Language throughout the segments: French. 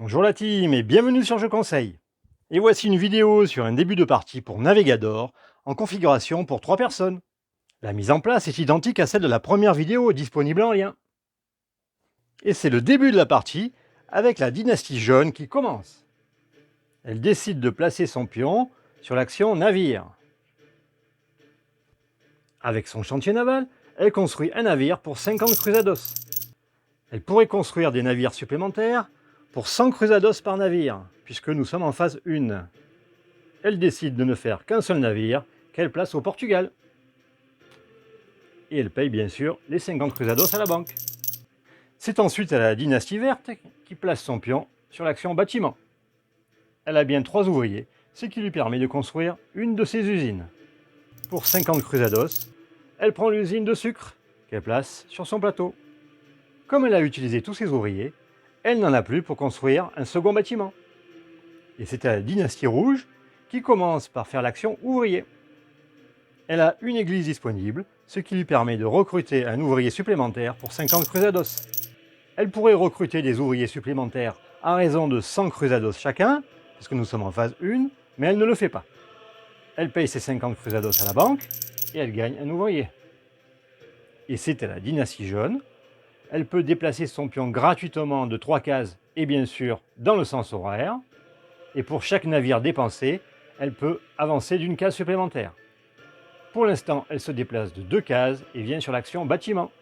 Bonjour la team et bienvenue sur Je Conseille. Et voici une vidéo sur un début de partie pour Navigador en configuration pour 3 personnes. La mise en place est identique à celle de la première vidéo disponible en lien. Et c'est le début de la partie avec la dynastie jaune qui commence. Elle décide de placer son pion sur l'action navire. Avec son chantier naval, elle construit un navire pour 50 cruzados. Elle pourrait construire des navires supplémentaires pour 100 cruzados par navire, puisque nous sommes en phase 1. Elle décide de ne faire qu'un seul navire qu'elle place au Portugal. Et elle paye bien sûr les 50 cruzados à la banque. C'est ensuite à la dynastie verte qui place son pion sur l'action bâtiment. Elle a bien 3 ouvriers, ce qui lui permet de construire une de ses usines. Pour 50 cruzados, elle prend l'usine de sucre qu'elle place sur son plateau. Comme elle a utilisé tous ses ouvriers, elle n'en a plus pour construire un second bâtiment. Et c'est à la dynastie rouge qui commence par faire l'action ouvrier. Elle a une église disponible, ce qui lui permet de recruter un ouvrier supplémentaire pour 50 cruzados. Elle pourrait recruter des ouvriers supplémentaires à raison de 100 cruzados chacun, puisque nous sommes en phase 1, mais elle ne le fait pas. Elle paye ses 50 cruzados à la banque et elle gagne un ouvrier. Et c'est à la dynastie jaune. Elle peut déplacer son pion gratuitement de 3 cases et bien sûr dans le sens horaire. Et pour chaque navire dépensé, elle peut avancer d'une case supplémentaire. Pour l'instant, elle se déplace de 2 cases et vient sur l'action bâtiment.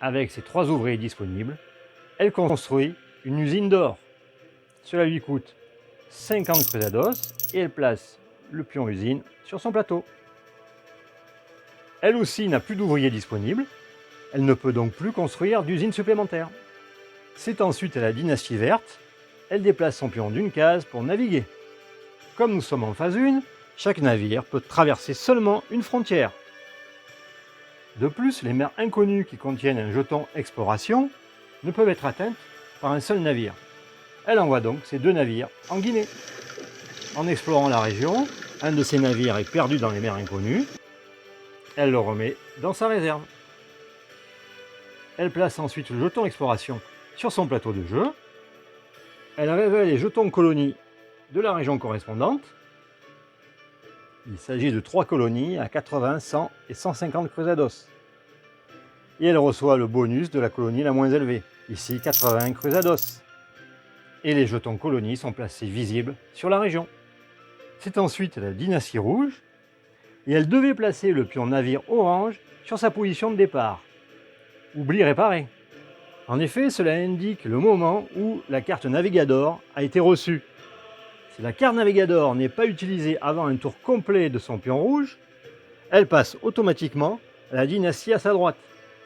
Avec ses 3 ouvriers disponibles, elle construit une usine d'or. Cela lui coûte 50 cruzados et elle place le pion usine sur son plateau. Elle aussi n'a plus d'ouvriers disponibles. Elle ne peut donc plus construire d'usine supplémentaire. C'est ensuite à la dynastie verte. Elle déplace son pion d'une case pour naviguer. Comme nous sommes en phase 1, chaque navire peut traverser seulement une frontière. De plus, les mers inconnues qui contiennent un jeton exploration ne peuvent être atteintes par un seul navire. Elle envoie donc ses 2 navires en Guinée. En explorant la région, un de ces navires est perdu dans les mers inconnues. Elle le remet dans sa réserve. Elle place ensuite le jeton exploration sur son plateau de jeu. Elle révèle les jetons colonies de la région correspondante. Il s'agit de 3 colonies à 80, 100 et 150 cruzados. Et elle reçoit le bonus de la colonie la moins élevée, ici 80 cruzados. Et les jetons colonies sont placés visibles sur la région. C'est ensuite la dynastie rouge, et elle devait placer le pion navire orange sur sa position de départ. Oubli réparé. En effet, cela indique le moment où la carte Navigador a été reçue. Si la carte Navigador n'est pas utilisée avant un tour complet de son pion rouge, elle passe automatiquement à la dynastie à sa droite,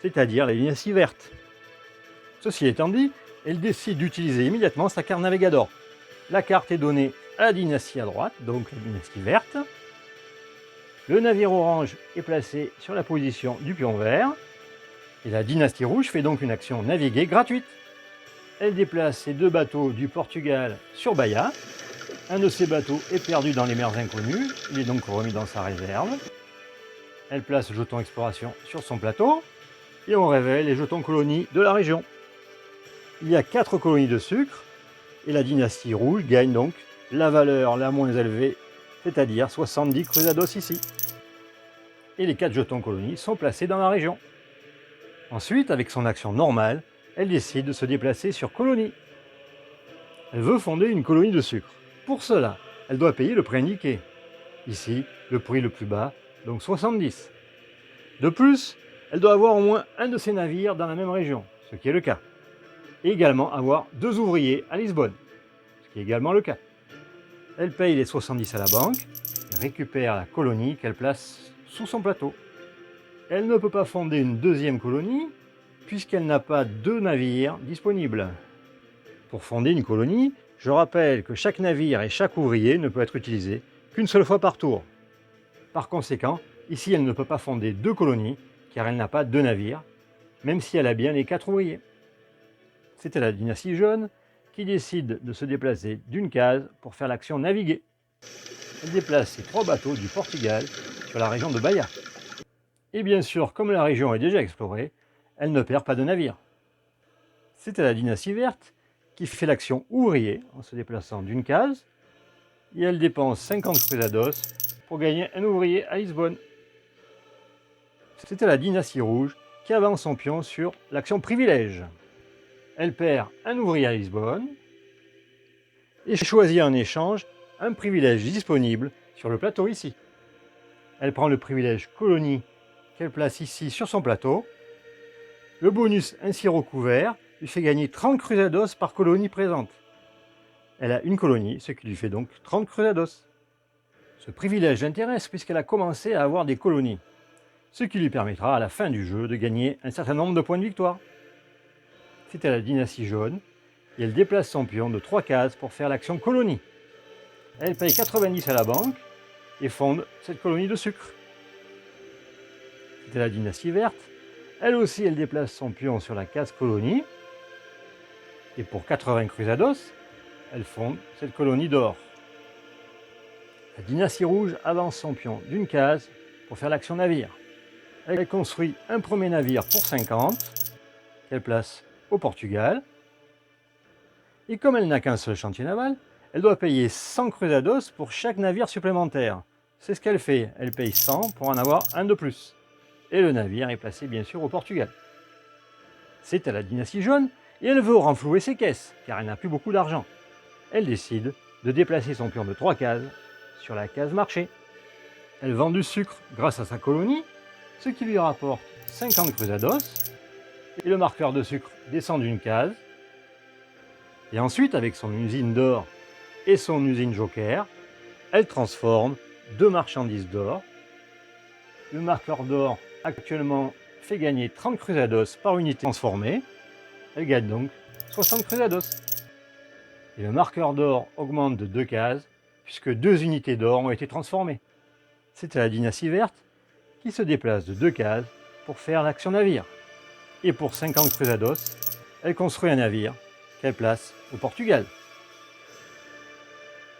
c'est-à-dire la dynastie verte. Ceci étant dit, elle décide d'utiliser immédiatement sa carte Navigador. La carte est donnée à la dynastie à droite, donc la dynastie verte. Le navire orange est placé sur la position du pion vert. Et la dynastie rouge fait donc une action naviguer gratuite. Elle déplace ses 2 bateaux du Portugal sur Bahia. Un de ces bateaux est perdu dans les mers inconnues, il est donc remis dans sa réserve. Elle place le jeton exploration sur son plateau et on révèle les jetons colonies de la région. Il y a 4 colonies de sucre et la dynastie rouge gagne donc la valeur la moins élevée, c'est-à-dire 70 cruzados ici. Et les 4 jetons colonies sont placés dans la région. Ensuite, avec son action normale, elle décide de se déplacer sur colonie. Elle veut fonder une colonie de sucre. Pour cela, elle doit payer le prix indiqué. Ici, le prix le plus bas, donc 70. De plus, elle doit avoir au moins un de ses navires dans la même région, ce qui est le cas. Et également avoir 2 ouvriers à Lisbonne, ce qui est également le cas. Elle paye les 70 à la banque et récupère la colonie qu'elle place sous son plateau. Elle ne peut pas fonder une deuxième colonie puisqu'elle n'a pas 2 navires disponibles. Pour fonder une colonie, je rappelle que chaque navire et chaque ouvrier ne peut être utilisé qu'une seule fois par tour. Par conséquent, ici elle ne peut pas fonder 2 colonies car elle n'a pas 2 navires, même si elle a bien les 4 ouvriers. C'était la dynastie jaune qui décide de se déplacer d'une case pour faire l'action naviguer. Elle déplace ses 3 bateaux du Portugal sur la région de Bahia. Et bien sûr, comme la région est déjà explorée, elle ne perd pas de navire. C'est à la dynastie verte qui fait l'action ouvrier en se déplaçant d'une case, et elle dépense 50 cruzados pour gagner un ouvrier à Lisbonne. C'était la dynastie rouge qui avance son pion sur l'action privilège. Elle perd un ouvrier à Lisbonne et choisit en échange un privilège disponible sur le plateau ici. Elle prend le privilège colonie qu'elle place ici sur son plateau. Le bonus ainsi recouvert lui fait gagner 30 cruzados par colonie présente. Elle a une colonie, ce qui lui fait donc 30 cruzados. Ce privilège l'intéresse puisqu'elle a commencé à avoir des colonies, ce qui lui permettra à la fin du jeu de gagner un certain nombre de points de victoire. C'était la dynastie jaune, et elle déplace son pion de 3 cases pour faire l'action colonie. Elle paye 90 à la banque et fonde cette colonie de sucre. C'était la dynastie verte. Elle aussi, elle déplace son pion sur la case colonie, et pour 80 cruzados, elle fonde cette colonie d'or. La dynastie rouge avance son pion d'une case pour faire l'action navire. Elle construit un premier navire pour 50, qu'elle place au Portugal. Et comme elle n'a qu'un seul chantier naval, elle doit payer 100 cruzados pour chaque navire supplémentaire. C'est ce qu'elle fait, elle paye 100 pour en avoir un de plus. Et le navire est placé bien sûr au Portugal. C'est à la dynastie jaune, et elle veut renflouer ses caisses, car elle n'a plus beaucoup d'argent. Elle décide de déplacer son pion de 3 cases sur la case marché. Elle vend du sucre grâce à sa colonie, ce qui lui rapporte 50 cruzados, et le marqueur de sucre descend d'une case. Et ensuite, avec son usine d'or et son usine joker, elle transforme 2 marchandises d'or. Le marqueur d'or actuellement fait gagner 30 cruzados par unité transformée. Elle gagne donc 60 cruzados. Et le marqueur d'or augmente de 2 cases, puisque 2 unités d'or ont été transformées. C'était la dynastie verte qui se déplace de 2 cases pour faire l'action navire. Et pour 50 cruzados, elle construit un navire qu'elle place au Portugal.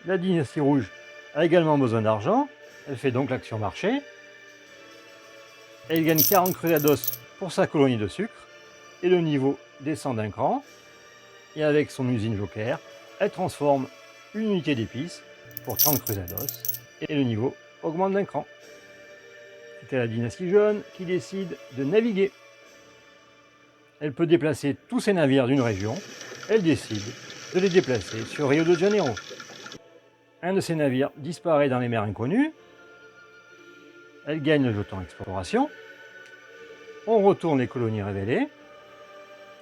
La dynastie rouge a également besoin d'argent, elle fait donc l'action marché. Elle gagne 40 cruzados pour sa colonie de sucre, et le niveau descend d'un cran. Et avec son usine joker, elle transforme une unité d'épices pour 30 cruzados, et le niveau augmente d'un cran. C'était la dynastie jaune qui décide de naviguer. Elle peut déplacer tous ses navires d'une région. Elle décide de les déplacer sur Rio de Janeiro. Un de ses navires disparaît dans les mers inconnues. Elle gagne le jeton exploration. On retourne les colonies révélées.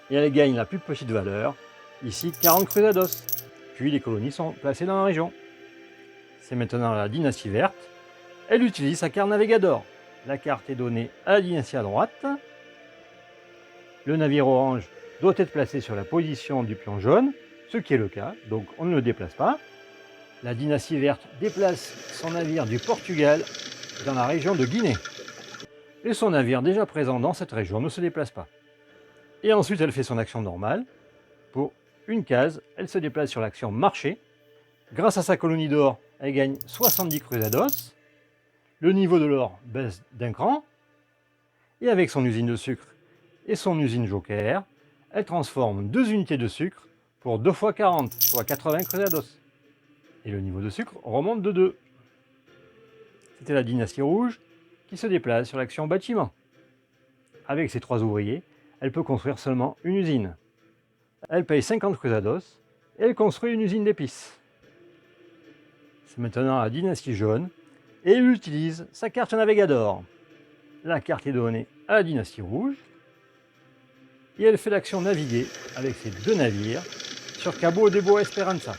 Et elle gagne la plus petite valeur, ici 40 cruzados. Puis les colonies sont placées dans la région. C'est maintenant la dynastie verte. Elle utilise sa carte Navigador. La carte est donnée à la dynastie à droite. Le navire orange doit être placé sur la position du pion jaune, ce qui est le cas, donc on ne le déplace pas. La dynastie verte déplace son navire du Portugal dans la région de Guinée. Et son navire déjà présent dans cette région ne se déplace pas. Et ensuite elle fait son action normale. Pour une case, elle se déplace sur l'action marché. Grâce à sa colonie d'or, elle gagne 70 cruzados. Le niveau de l'or baisse d'un cran. Et avec son usine de sucre et son usine joker, elle transforme 2 unités de sucre pour 2 fois 40, soit 80 cruzados. Et le niveau de sucre remonte de 2. C'était la dynastie rouge qui se déplace sur l'action bâtiment. Avec ses 3 ouvriers, elle peut construire seulement une usine. Elle paye 50 cruzados et elle construit une usine d'épices. C'est maintenant la dynastie jaune et elle utilise sa carte Navigador. La carte est donnée à la dynastie rouge et elle fait l'action naviguer avec ses 2 navires sur Cabo de Boa Esperança.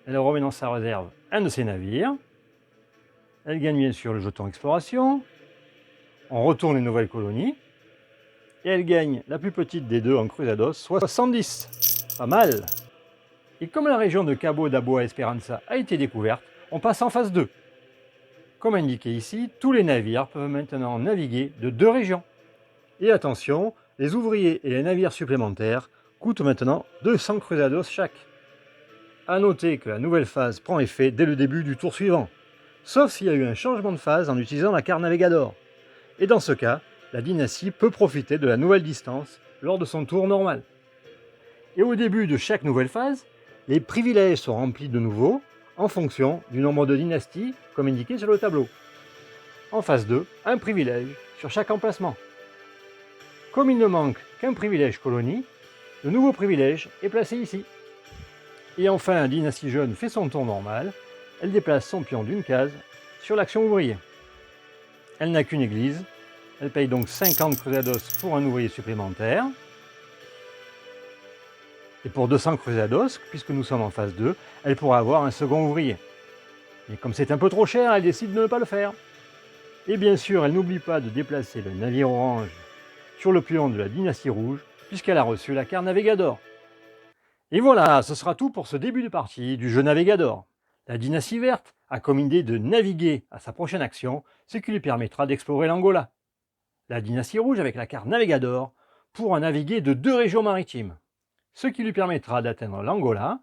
Elle remet dans sa réserve un de ses navires. Elle gagne bien sûr le jeton exploration. On retourne les nouvelles colonies. Et elle gagne la plus petite des 2 en cruzados, 70. Pas mal. Et comme la région de Cabo da Boa Esperança a été découverte, on passe en phase 2. Comme indiqué ici, tous les navires peuvent maintenant naviguer de 2 régions. Et attention, les ouvriers et les navires supplémentaires coûtent maintenant 200 cruzados chaque. A noter que la nouvelle phase prend effet dès le début du tour suivant, sauf s'il y a eu un changement de phase en utilisant la carte Navigador. Et dans ce cas, la dynastie peut profiter de la nouvelle distance lors de son tour normal. Et au début de chaque nouvelle phase, les privilèges sont remplis de nouveau en fonction du nombre de dynasties comme indiqué sur le tableau. En phase 2, un privilège sur chaque emplacement. Comme il ne manque qu'un privilège colonie, le nouveau privilège est placé ici. Et enfin, la dynastie jeune fait son tour normal, elle déplace son pion d'une case sur l'action ouvrier. Elle n'a qu'une église, elle paye donc 50 cruzados pour un ouvrier supplémentaire. Et pour 200 cruzados, puisque nous sommes en phase 2, elle pourra avoir un second ouvrier. Mais comme c'est un peu trop cher, elle décide de ne pas le faire. Et bien sûr, elle n'oublie pas de déplacer le navire orange sur le pion de la dynastie rouge, puisqu'elle a reçu la carte Navigador. Et voilà, ce sera tout pour ce début de partie du jeu Navigador. La dynastie verte a comme idée de naviguer à sa prochaine action, ce qui lui permettra d'explorer l'Angola. La dynastie rouge, avec la carte Navigador, pourra naviguer de 2 régions maritimes, ce qui lui permettra d'atteindre l'Angola,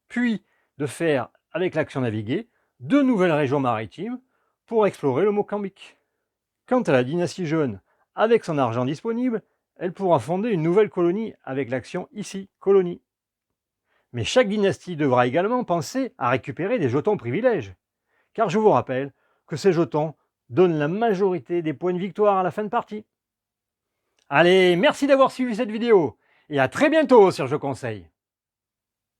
puis de faire, avec l'action naviguer, 2 nouvelles régions maritimes pour explorer le Mozambique. Quant à la dynastie jaune, avec son argent disponible, elle pourra fonder une nouvelle colonie avec l'action ici, colonie. Mais chaque dynastie devra également penser à récupérer des jetons privilèges, car je vous rappelle que ces jetons donnent la majorité des points de victoire à la fin de partie. Allez, merci d'avoir suivi cette vidéo, et à très bientôt sur Je Conseille.